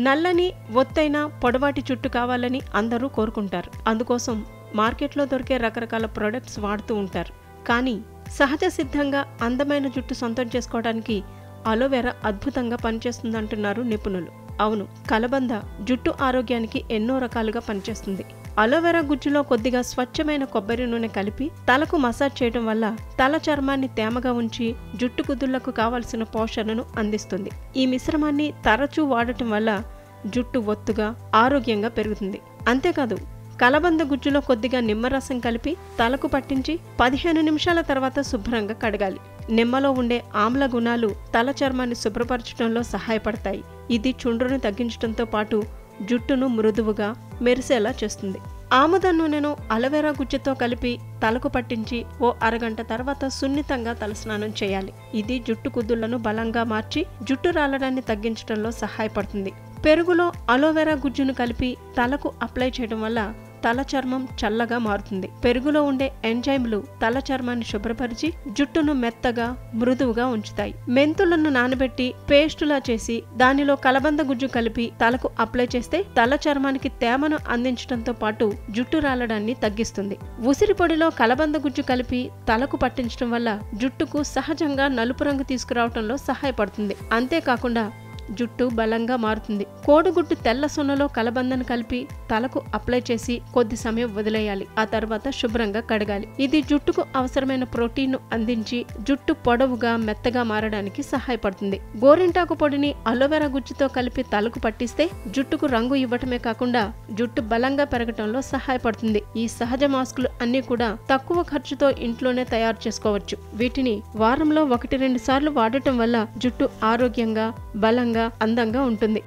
నల్లని, ఒత్తైన, పొడవాటి జుట్టు కావాలని అందరూ కోరుకుంటారు. అందుకోసం మార్కెట్లో దొరికే రకరకాల ప్రొడక్ట్స్ వాడుతూ ఉంటారు. కానీ సహజ సిద్ధంగా అందమైన జుట్టు సొంతం చేసుకోవడానికి అలోవెరా అద్భుతంగా పనిచేస్తుందంటున్నారు నిపుణులు. అవును, కలబంద జుట్టు ఆరోగ్యానికి ఎన్నో రకాలుగా పనిచేస్తుంది. అలోవెరా గుజ్జులో కొద్దిగా స్వచ్ఛమైన కొబ్బరి నూనె కలిపి తలకు మసాజ్ చేయడం వల్ల తల చర్మాన్ని తేమగా ఉంచి జుట్టు కుదుళ్లకు కావలసిన పోషణను అందిస్తుంది. ఈ మిశ్రమాన్ని తరచూ వాడటం వల్ల జుట్టు ఒత్తుగా, ఆరోగ్యంగా పెరుగుతుంది. అంతేకాదు, కలబంద గుజ్జులో కొద్దిగా నిమ్మరసం కలిపి తలకు పట్టించి 15 నిమిషాల తర్వాత శుభ్రంగా కడగాలి. నిమ్మలో ఉండే ఆమ్ల గుణాలు తల చర్మాన్ని శుభ్రపరచడంలో సహాయపడతాయి. ఇది చుండ్రును తగ్గించడంతో పాటు జుట్టును మృదువుగా, మెరిసేలా చేస్తుంది. ఆముద నూనెను అలోవెరా గుజ్జుతో కలిపి తలకు పట్టించి ఓ అరగంట తర్వాత సున్నితంగా తలస్నానం చేయాలి. ఇది జుట్టు కుదుళ్లను బలంగా మార్చి జుట్టు రాలడాన్ని తగ్గించడంలో సహాయపడుతుంది. పెరుగులో అలోవెరా గుజ్జును కలిపి తలకు అప్లై చేయడం వల్ల తల చర్మం చల్లగా మారుతుంది. పెరుగులో ఉండే ఎంజైమ్లు తల చర్మాన్ని శుభ్రపరిచి జుట్టును మెత్తగా, మృదువుగా ఉంచుతాయి. మెంతులను నానబెట్టి పేస్టులా చేసి దానిలో కలబంద గుజ్జు కలిపి తలకు అప్లై చేస్తే తల చర్మానికి తేమను అందించడంతో పాటు జుట్టు రాలడాన్ని తగ్గిస్తుంది. ఉసిరి పొడిలో కలబంద గుజ్జు కలిపి తలకు పట్టించడం వల్ల జుట్టుకు సహజంగా నలుపు రంగు తీసుకురావడంలో సహాయపడుతుంది. అంతేకాకుండా జుట్టు బలంగా మారుతుంది. కోడిగుడ్డు తెల్ల సొన్నలో కలబందను కలిపి తలకు అప్లై చేసి కొద్ది సమయం వదిలేయాలి. ఆ తర్వాత శుభ్రంగా కడగాలి. ఇది జుట్టుకు అవసరమైన ప్రోటీన్ను అందించి జుట్టు పొడవుగా, మెత్తగా మారడానికి సహాయపడుతుంది. గోరింటాకు పొడిని అలోవెరా గుజ్జుతో కలిపి తలకు పట్టిస్తే జుట్టుకు రంగు ఇవ్వటమే కాకుండా జుట్టు బలంగా పెరగటంలో సహాయపడుతుంది. ఈ సహజ మాస్కులు అన్ని కూడా తక్కువ ఖర్చుతో ఇంట్లోనే తయారు చేసుకోవచ్చు. వీటిని వారంలో 1-2 సార్లు వాడటం వల్ల జుట్టు ఆరోగ్యంగా, బలంగా, అందంగా ఉంటుంది.